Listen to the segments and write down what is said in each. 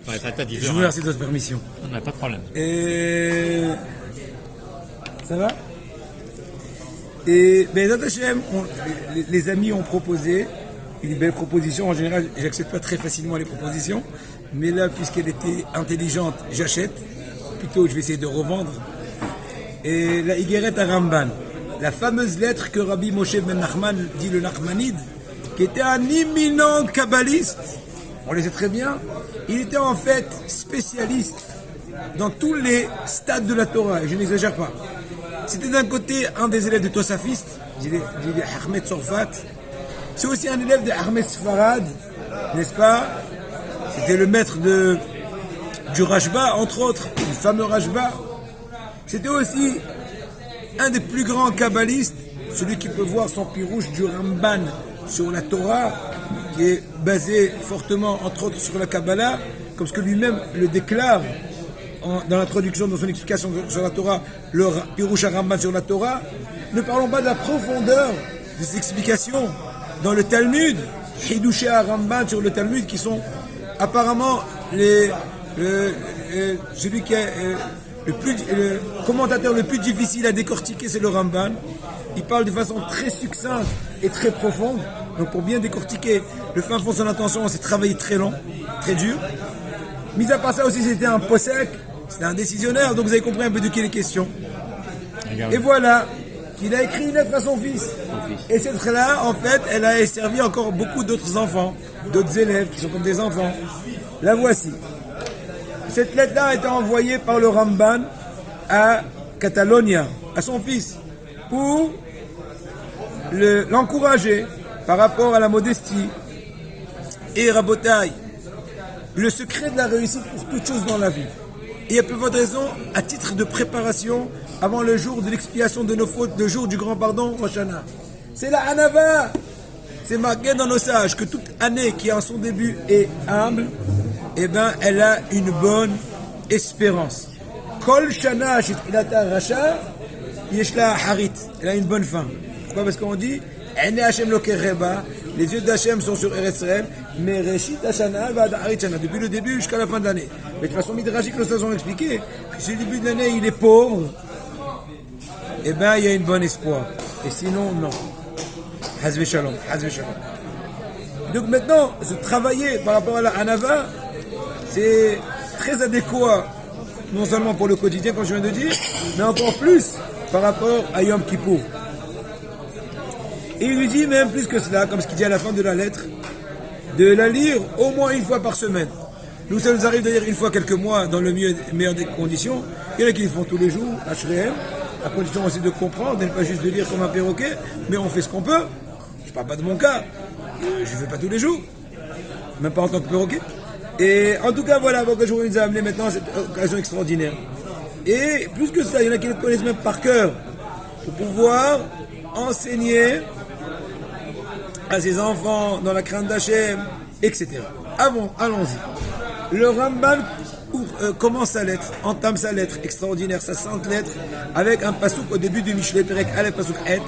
Ouais, t'as 10 Je heures. vous remercie de votre permission. On n'a pas de problème. Et... Ça va? Et ben, les amis ont proposé une belle proposition. En général, j'accepte pas très facilement les propositions. Mais là, puisqu'elle était intelligente, j'achète. Plutôt, je vais essayer de revendre. Et la Higueret à Ramban, la fameuse lettre que Rabbi Moshe ben Nachman dit le Nachmanide, qui était un imminent kabbaliste, on le sait très bien, il était en fait spécialiste dans tous les stades de la Torah, et je n'exagère pas. C'était d'un côté un des élèves de Tosafiste, dit Ahmed Sorfat, c'est aussi un élève de Ahmed Sfarad, n'est-ce pas? C'était le maître du Rashba, entre autres, le fameux Rashba. C'était aussi un des plus grands kabbalistes, celui qui peut voir son pirouche du Ramban sur la Torah, qui est basé fortement, entre autres, sur la Kabbalah, comme ce que lui-même le déclare dans l'introduction, dans son explication sur la Torah, le pirouche à Ramban sur la Torah. Ne parlons pas de la profondeur de ses explications dans le Talmud, Hidouché à Ramban sur le Talmud, qui sont apparemment celui qui est le commentateur le plus difficile à décortiquer, c'est le Ramban. Il parle de façon très succincte et très profonde. Donc pour bien décortiquer le fin fond de son intention, c'est travailler très long, très dur. Mis à part ça aussi, c'était un possèque, c'était un décisionnaire, donc vous avez compris un peu de qui il est question. Et voilà, qu'il a écrit une lettre à son fils. Et cette lettre-là, en fait, elle a servi encore beaucoup d'autres enfants, d'autres élèves qui sont comme des enfants. La voici. Cette lettre-là a été envoyée par le Ramban à Catalonia, à son fils, pour l'encourager par rapport à la modestie. Et Rabotai, le secret de la réussite pour toute chose dans la vie. Et à peu de raison, à titre de préparation avant le jour de l'expiation de nos fautes, le jour du grand pardon, Rosh Hashanah. C'est la Hanava. C'est marqué dans nos sages que toute année qui en son début est humble, eh ben, elle a une bonne espérance. Kol Shana Shit'ilata Rasha, Yeshla Harit. Elle a une bonne fin. Pourquoi? Parce qu'on dit, les yeux d'Hachem sont sur Eretzrem, mais Reshit Hashana va Harit Shana, depuis le début jusqu'à la fin de l'année. Mais de façon midrashique, nous avons expliqué que si le début de l'année il est pauvre, eh ben, il y a une bonne espoir. Et sinon, non. Hazve Shalom, Hazve Shalom. Donc maintenant, se travailler par rapport à la Hanava, c'est très adéquat, non seulement pour le quotidien, comme je viens de dire, mais encore plus par rapport à Yom Kippour. Et il lui dit même plus que cela, comme ce qu'il dit à la fin de la lettre, de la lire au moins une fois par semaine. Nous, ça nous arrive de lire une fois quelques mois dans le meilleur des conditions. Il y en a qui le font tous les jours, HRM, à condition aussi de comprendre, de ne pas juste de lire comme un perroquet, mais on fait ce qu'on peut. Je ne parle pas de mon cas, je ne fais pas tous les jours, même pas en tant que perroquet. Et en tout cas, voilà, que je vous ai amené maintenant cette occasion extraordinaire. Et plus que ça, il y en a qui le connaissent même par cœur, pour pouvoir enseigner à ses enfants dans la crainte d'Hachem, etc. Allons-y. Le Ramban commence sa lettre, entame sa lettre extraordinaire, sa sainte lettre, avec un pasouk au début du Mishlei Perek Aleph Pasouk Et.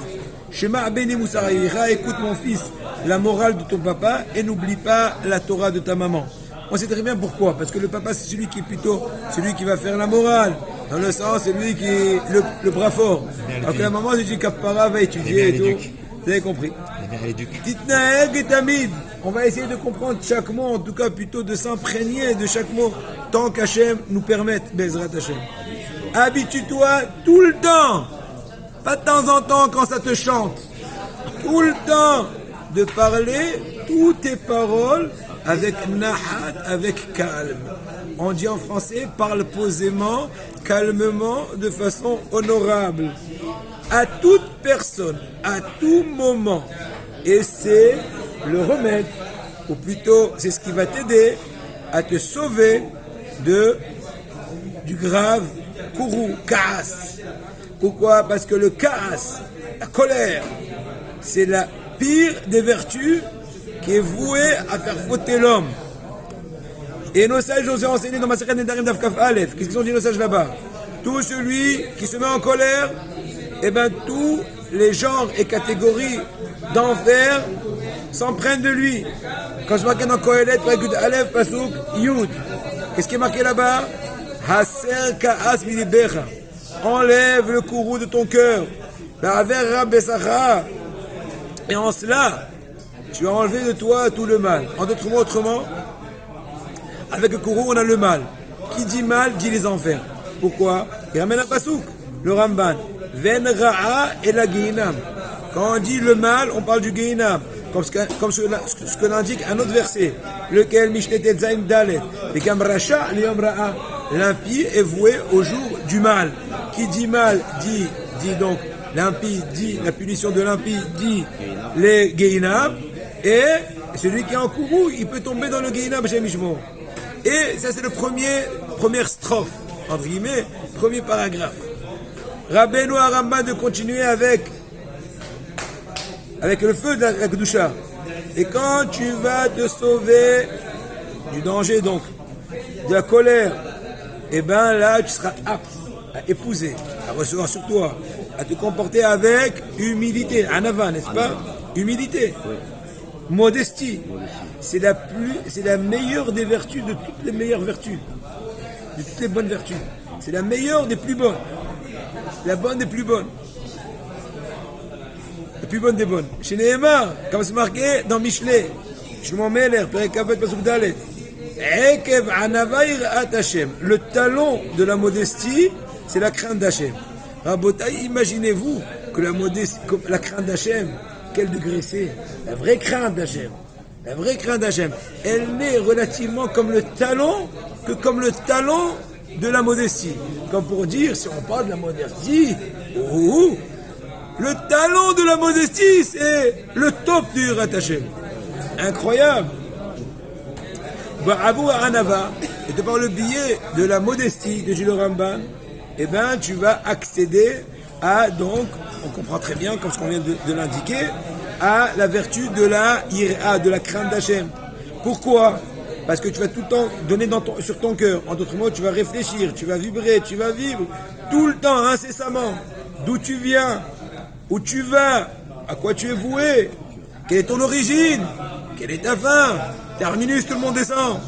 Shema Abeni Moussaraïra, écoute mon fils, la morale de ton papa et n'oublie pas la Torah de ta maman. On sait très bien pourquoi, parce que le papa c'est celui qui est plutôt celui qui va faire la morale, dans le sens c'est lui qui est le bras fort. Alors que la maman dit Kapara va étudier et tout. Vous avez compris. Titnaeg et Tamid. On va essayer de comprendre chaque mot, en tout cas plutôt de s'imprégner de chaque mot, tant qu'Hachem nous permette, Bezrat Hachem. Habitue-toi tout le temps, pas de temps en temps quand ça te chante, tout le temps de parler toutes tes paroles avec nahat, avec calme. On dit en français, parle posément, calmement, de façon honorable. À toute personne, à tout moment. Et c'est le remède, ou plutôt c'est ce qui va t'aider à te sauver du grave kourou, kaas. Pourquoi? Parce que le kaas, la colère, c'est la pire des vertus qui est vouée à faire fauter l'homme. Et nos sages nous ont enseigné dans Masechet Nedarim Daf Kaf Aleph. Qu'est-ce qu'ils ont dit nos sages là-bas? Tout celui qui se met en colère, eh bien tous les genres et catégories d'enfer s'en prennent de lui. Quand je vois qu'il y a dans Kohelet, Aleph, Pasuk, Yud. Qu'est-ce qui est marqué là-bas? Haser ka'as milibecha. Enlève le courroux de ton cœur. Et en cela, tu vas enlever de toi tout le mal. En d'autres mots, autrement, avec le courroux, on a le mal. Qui dit mal, dit les enfers. Pourquoi? Il ramène un pasouk, le Ramban. Ven ra'a et la Gehinam. Quand on dit le mal, on parle du Gehinam. Comme ce que l'indique un autre verset, lequel Mishletet Zain Dalet. Et Kam Racha, Liam Ra'a. L'impie est voué au jour du mal. Qui dit mal, dit donc, l'impie dit, la punition de l'impie dit les Gehinam. Et celui qui est en courroux, il peut tomber dans le Gehinam chez Mishmo. Et ça, c'est première strophe, entre guillemets, premier paragraphe. Rabbeinu Rambam de continuer avec le feu de la Kedusha. Et quand tu vas te sauver du danger, donc, de la colère, et bien là, tu seras apte à épouser, à recevoir sur toi, à te comporter avec humilité. Anava, n'est-ce pas? Humilité. Modestie. C'est la meilleure des vertus, de toutes les meilleures vertus. De toutes les bonnes vertus. C'est la meilleure des plus bonnes. La bonne des plus bonnes. La plus bonne des bonnes. Chez Nehemar, comme c'est marqué dans Michelet, Shlomo Meler, Perek Kavod Pasuk Dalet. Ekev Anava Yirat Hashem. Le talon de la modestie, c'est la crainte d'Hachem. Rabotai, imaginez-vous que la crainte d'Hachem, quel degré c'est? La vraie crainte d'Hachem. La vraie crainte d'Hachem. Elle n'est relativement comme le talon que comme le talon de la modestie. Comme pour dire, si on parle de la modestie, le talon de la modestie, c'est le top du Yirat Hashem. Incroyable. Avou Anava, et de par le biais de la modestie de Gilles Ramban, eh ben, tu vas accéder à, donc, on comprend très bien, comme ce qu'on vient de l'indiquer, à la vertu de la ira, de la crainte d'Hachem. Pourquoi? Parce que tu vas tout le temps donner sur ton cœur. En d'autres mots, tu vas réfléchir, tu vas vibrer, tu vas vivre tout le temps, incessamment. D'où tu viens, où tu vas, à quoi tu es voué, quelle est ton origine, quelle est ta fin. Terminus, tout le monde descend.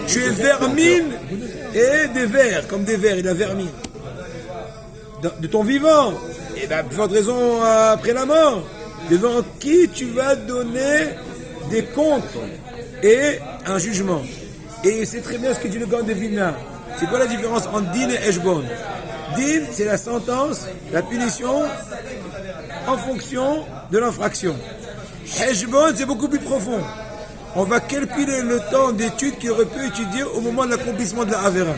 Tu es vermine et des vers, comme des vers, il a vermine. De ton vivant, et bien, plus forte raison après la mort, devant qui tu vas donner des comptes et un jugement. Et c'est très bien ce que dit le Gaon de Vilna. C'est quoi la différence entre Din et Eshbon? Din, c'est la sentence, la punition en fonction de l'infraction. Eshbon, c'est beaucoup plus profond. On va calculer le temps d'étude qu'il aurait pu étudier au moment de l'accomplissement de la Avera.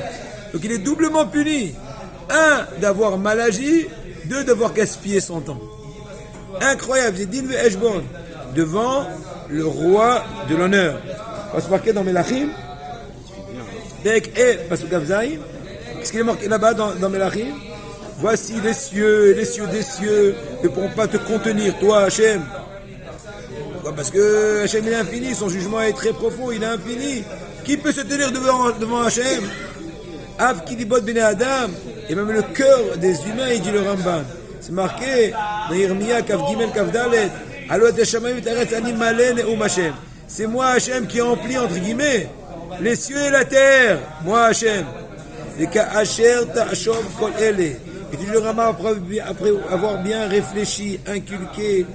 Donc il est doublement puni. 1, d'avoir mal agi. 2, d'avoir gaspillé son temps. Incroyable, c'est Din ve Eshbon. Devant le roi de l'honneur. On va se marquer dans Melachim. Avec E, Pasuk Avzaïm. Qu'est-ce qu'il est marqué là-bas dans Melachim? Voici les cieux des cieux ne pourront pas te contenir, toi Hachem. Parce que Hachem est infini, son jugement est très profond, il est infini. Qui peut se tenir devant Hachem? Av Kilibot Bene Adam, et même le cœur des humains, il dit le Ramban. C'est marqué dans Yirmiyah, Kav Gimel, Kav Dalet. C'est moi Hachem qui emplit entre guillemets les cieux et la terre. Moi Hachem. Et tu le Rama après avoir bien réfléchi, inculqué,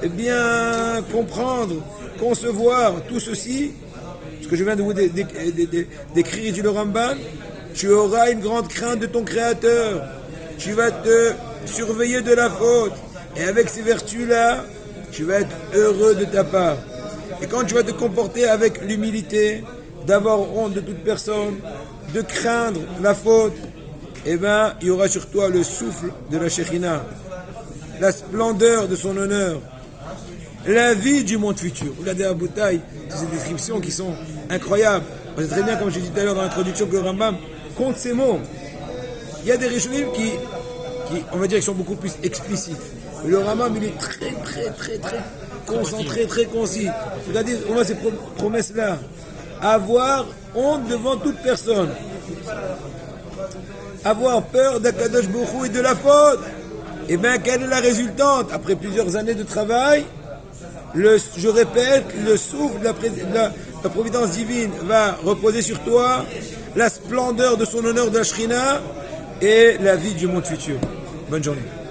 bien comprendre, concevoir tout ceci, ce que je viens de vous décrire, dit le Ramban, tu auras une grande crainte de ton Créateur. Tu vas te surveiller de la faute. Et avec ces vertus-là, tu vas être heureux de ta part. Et quand tu vas te comporter avec l'humilité, d'avoir honte de toute personne, de craindre la faute, eh bien, il y aura sur toi le souffle de la Shekhinah, la splendeur de son honneur, la vie du monde futur. Regardez à Boutaï, ces descriptions qui sont incroyables. On sait très bien, comme je disais tout à l'heure dans l'introduction, que le Rambam compte ces mots. Il y a des Rishonim qui, on va dire, qui sont beaucoup plus explicites. Mais le Rambam, il est très concentré, très concis. Regardez, on a ces promesses-là. Avoir honte devant toute personne. Avoir peur d'Akadosh Baruch Hu et de la faute. Et bien, quelle est la résultante? Après plusieurs années de travail, je répète, le souffle la providence divine va reposer sur toi, la splendeur de son honneur de la Shrina et la vie du monde futur. Bonne journée.